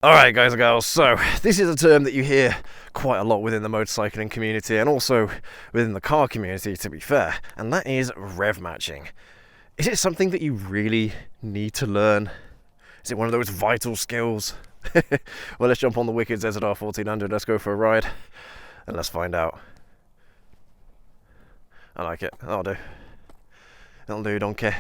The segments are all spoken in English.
Alright guys and girls, so this is a term that you hear quite a lot within the motorcycling community and also within the car community, to be fair, and that is rev matching. Is it something that you really need to learn? Is it one of those vital skills? Well, let's jump on the wicked ZZR1400, let's go for a ride and let's find out. I like it, that'll do. That'll do, don't care.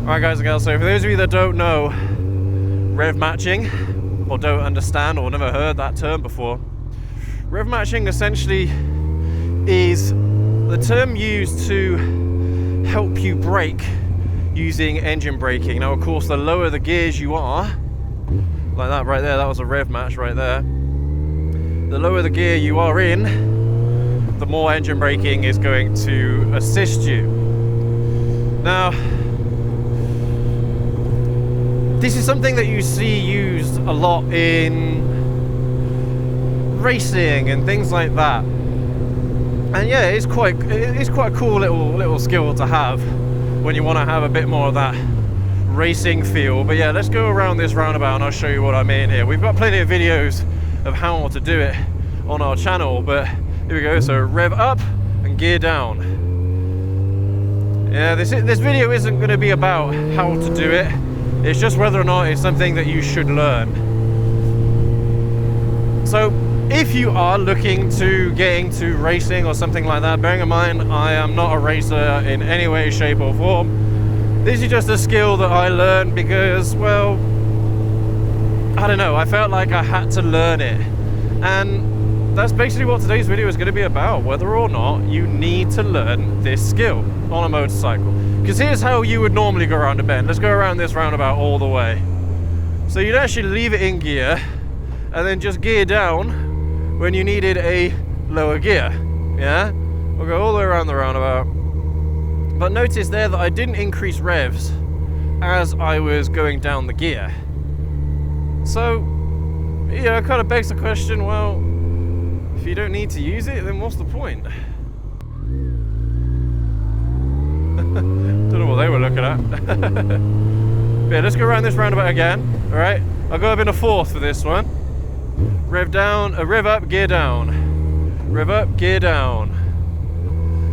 Alright guys and girls, so for those of you that don't know rev matching, or don't understand or never heard that term before, rev matching essentially is the term used to help you brake using engine braking. Now of course, the lower the gears you are, like that right there, that was a rev match right there, the lower the gear you are in, the more engine braking is going to assist you. Now, this is something that you see used a lot in racing and things like that. And yeah, it's quite a cool little skill to have when you want to have a bit more of that racing feel. But yeah, let's go around this roundabout and I'll show you what I mean here. We've got plenty of videos of how to do it on our channel, but here we go. So rev up and gear down. Yeah, this video isn't going to be about how to do it. It's just whether or not it's something that you should learn. So if you are looking to get into racing or something like that, bearing in mind I am not a racer in any way, shape or form, this is just a skill that I learned because, well, I don't know, I felt like I had to learn it. And that's basically what today's video is going to be about, whether or not you need to learn this skill on a motorcycle. Because here's how you would normally go around a bend. Let's go around this roundabout all the way. So you'd actually leave it in gear and then just gear down when you needed a lower gear. Yeah? We'll go all the way around the roundabout. But notice there that I didn't increase revs as I was going down the gear. So, yeah, it kind of begs the question, well, if you don't need to use it, then what's the point? Don't know what they were looking at. Yeah, let's go around this roundabout again. Alright, I'll go up in a fourth for this one. Rev down, rev up, gear down. Rev up, gear down.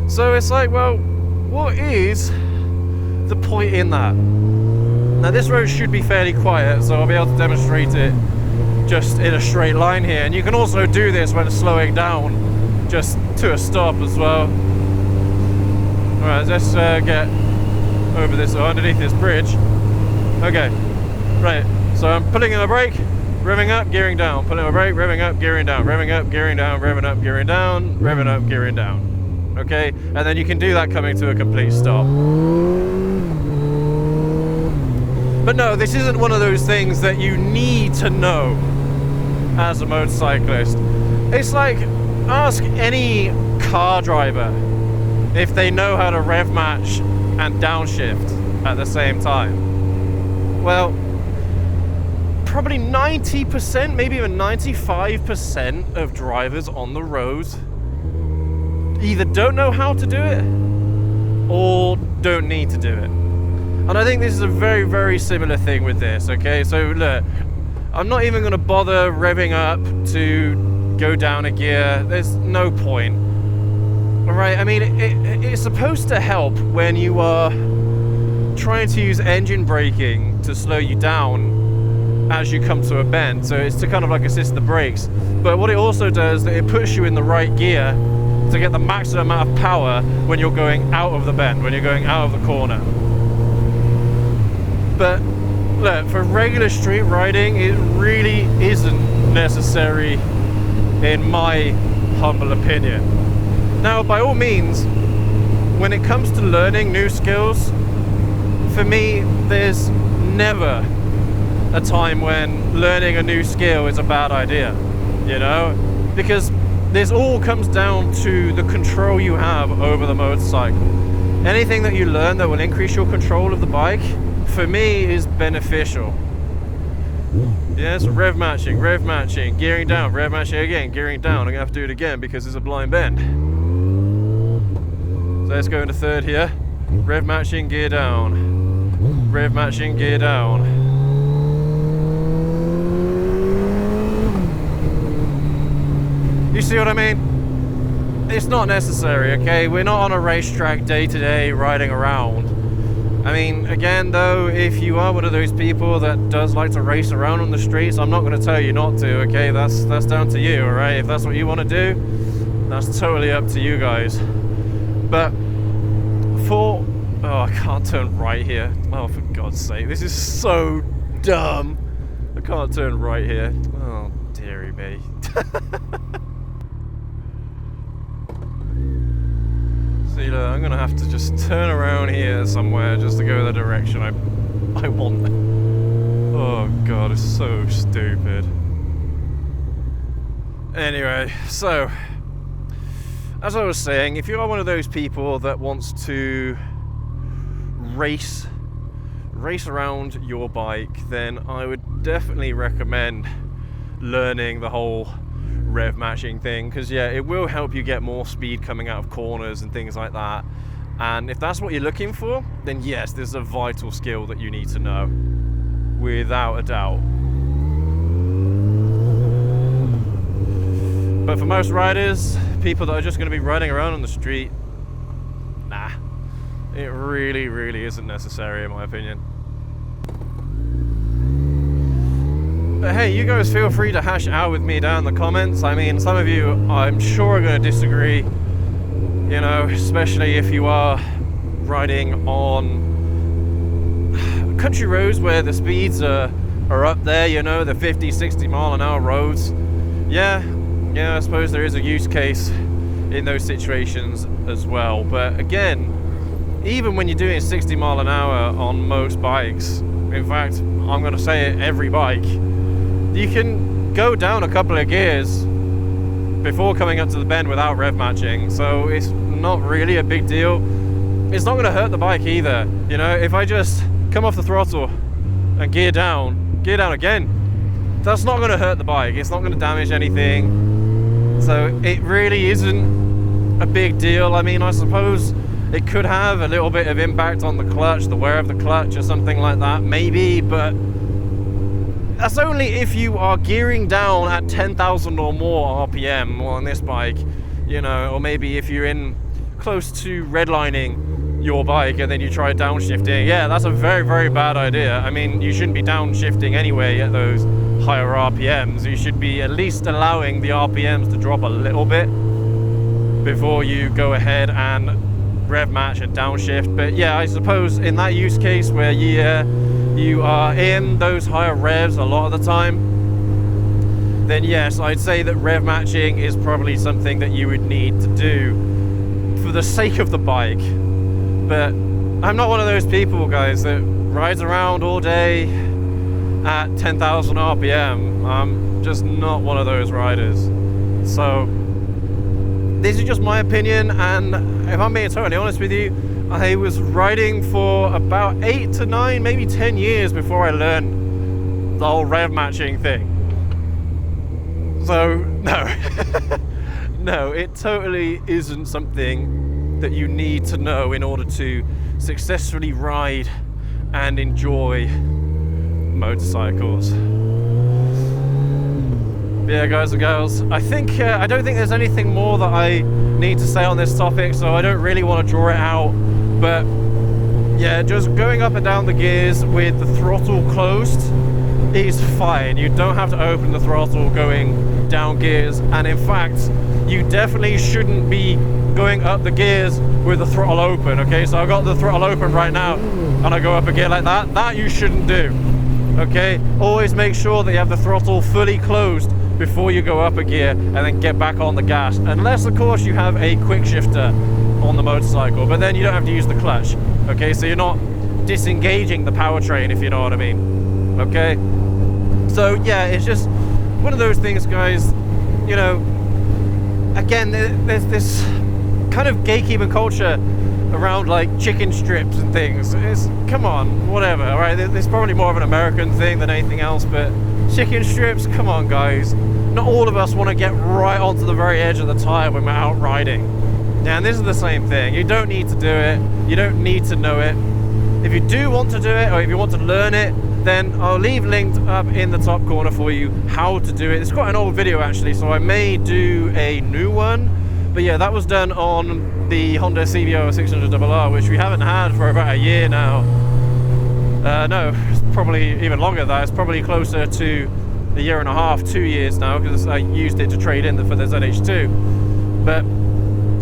So it's like, well, what is the point in that? Now this road should be fairly quiet, so I'll be able to demonstrate it just in a straight line here. And you can also do this when slowing down just to a stop as well. Alright, let's get over this, underneath this bridge. Okay, right, so I'm pulling in a brake, revving up, gearing down, pulling in a brake, revving up, gearing down, revving up, gearing down, revving up, gearing down, revving up, gearing down. Okay, and then you can do that coming to a complete stop. But no, this isn't one of those things that you need to know as a motorcyclist. It's like, ask any car driver if they know how to rev match and downshift at the same time. Well, probably 90%, maybe even 95% of drivers on the road either don't know how to do it or don't need to do it. And I think this is a very, very similar thing with this, okay? So look, I'm not even gonna bother revving up to go down a gear. There's no point. Alright, I mean, it's supposed to help when you are trying to use engine braking to slow you down as you come to a bend. So it's to kind of like assist the brakes. But what it also does, that it puts you in the right gear to get the maximum amount of power when you're going out of the bend, when you're going out of the corner. But look, for regular street riding, it really isn't necessary in my humble opinion. Now, by all means, when it comes to learning new skills, for me, there's never a time when learning a new skill is a bad idea, you know? because this all comes down to the control you have over the motorcycle. Anything that you learn that will increase your control of the bike, for me, is beneficial. Yeah, so rev matching, gearing down, rev matching again, gearing down. I'm gonna have to do it again because it's a blind bend. So let's go into third here. Rev matching, gear down. Rev matching, gear down. You see what I mean? It's not necessary, okay? We're not on a racetrack day to day riding around. I mean, again though, if you are one of those people that does like to race around on the streets, I'm not going to tell you not to, okay? That's down to you, alright? If that's what you want to do, that's totally up to you guys. But for... oh, I can't turn right here. Oh, for God's sake, this is so dumb. I can't turn right here. Oh, dearie me. See, look, I'm gonna have to just turn around here somewhere just to go the direction I want. Oh God, it's so stupid. Anyway, so as I was saying, if you are one of those people that wants to race around your bike, then I would definitely recommend learning the whole rev matching thing, because yeah, it will help you get more speed coming out of corners and things like that. And if that's what you're looking for, then yes, this is a vital skill that you need to know, without a doubt. But for most riders, people that are just going to be riding around on the street, nah, it really isn't necessary in my opinion. But hey, you guys feel free to hash it out with me down in the comments. I mean, some of you, I'm sure, are going to disagree, you know, especially if you are riding on country roads where the speeds are up there, you know, the 50, 60 mile an hour roads. Yeah, I suppose there is a use case in those situations as well. But again, even when you're doing 60 mile an hour on most bikes, in fact, I'm going to say it, every bike, you can go down a couple of gears before coming up to the bend without rev matching, so it's not really a big deal. It's not going to hurt the bike either. You know, if I just come off the throttle and gear down again, that's not going to hurt the bike. It's not going to damage anything. So it really isn't a big deal. I mean, I suppose it could have a little bit of impact on the clutch, the wear of the clutch or something like that, maybe, but that's only if you are gearing down at 10,000 or more RPM on this bike, you know, or maybe if you're in close to redlining your bike and then you try downshifting. Yeah, that's a very bad idea. I mean, you shouldn't be downshifting anyway at those higher RPMs. You should be at least allowing the RPMs to drop a little bit before you go ahead and rev match and downshift. But yeah, I suppose in that use case where you are in those higher revs a lot of the time, then yes, I'd say that rev matching is probably something that you would need to do for the sake of the bike. But I'm not one of those people, guys, that rides around all day at 10,000 RPM. I'm just not one of those riders. So this is just my opinion, and if I'm being totally honest with you, I was riding for about 8 to 9, maybe 10 years before I learned the whole rev matching thing. So, no. No, it totally isn't something that you need to know in order to successfully ride and enjoy motorcycles. Yeah, guys and girls, I don't think there's anything more that I need to say on this topic, so I don't really want to draw it out. But yeah, just going up and down the gears with the throttle closed is fine. You don't have to open the throttle going down gears, and in fact, you definitely shouldn't be going up the gears with the throttle open. Okay, so I've got the throttle open right now, and I go up a gear like that. That you shouldn't do. Okay, always make sure that you have the throttle fully closed before you go up a gear and then get back on the gas, unless of course you have a quick shifter on the motorcycle, but then you don't have to use the clutch. Okay, so you're not disengaging the powertrain, if you know what I mean. Okay, so yeah, it's just one of those things, guys. You know, again, there's this kind of gatekeeping culture around like chicken strips and things. It's, come on, whatever, right? It's probably more of an American thing than anything else, but chicken strips, come on guys. Not all of us want to get right onto the very edge of the tire when we're out riding. Yeah, and this is the same thing. You don't need to do it. You don't need to know it. If you do want to do it, or if you want to learn it, then I'll leave linked up in the top corner for you how to do it. It's quite an old video actually, so I may do a new one. But yeah, that was done on the Honda ZX-14R, which we haven't had for about a year now. No, it's probably even longer than that. It's probably closer to a year and a half, 2 years now, because I used it to trade in for the ZH2. But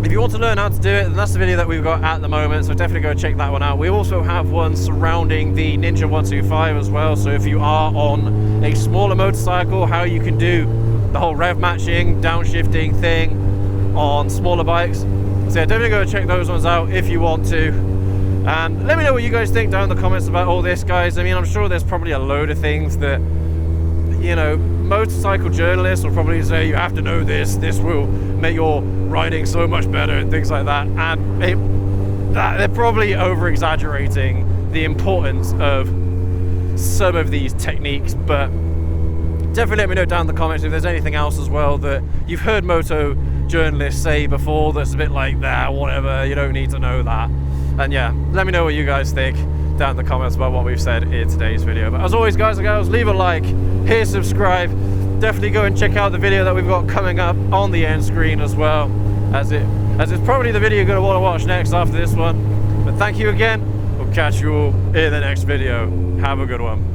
if you want to learn how to do it, then that's the video that we've got at the moment, so definitely go check that one out. We also have one surrounding the Ninja 125 as well, so if you are on a smaller motorcycle, how you can do the whole rev matching, downshifting thing on smaller bikes. So yeah, definitely go check those ones out if you want to. And let me know what you guys think down in the comments about all this, guys. I mean, I'm sure there's probably a load of things that, you know, motorcycle journalists will probably say you have to know this will make your riding so much better and things like that, and they're probably over exaggerating the importance of some of these techniques. But definitely let me know down in the comments if there's anything else as well that you've heard moto journalists say before that's a bit like, nah, whatever, you don't need to know that. And yeah, let me know what you guys think down in the comments about what we've said in today's video. But as always, guys and girls, leave a like, hit subscribe. Definitely go and check out the video that we've got coming up on the end screen as well, as it's probably the video you're going to want to watch next after this one. But thank you again. We'll catch you all in the next video. Have a good one.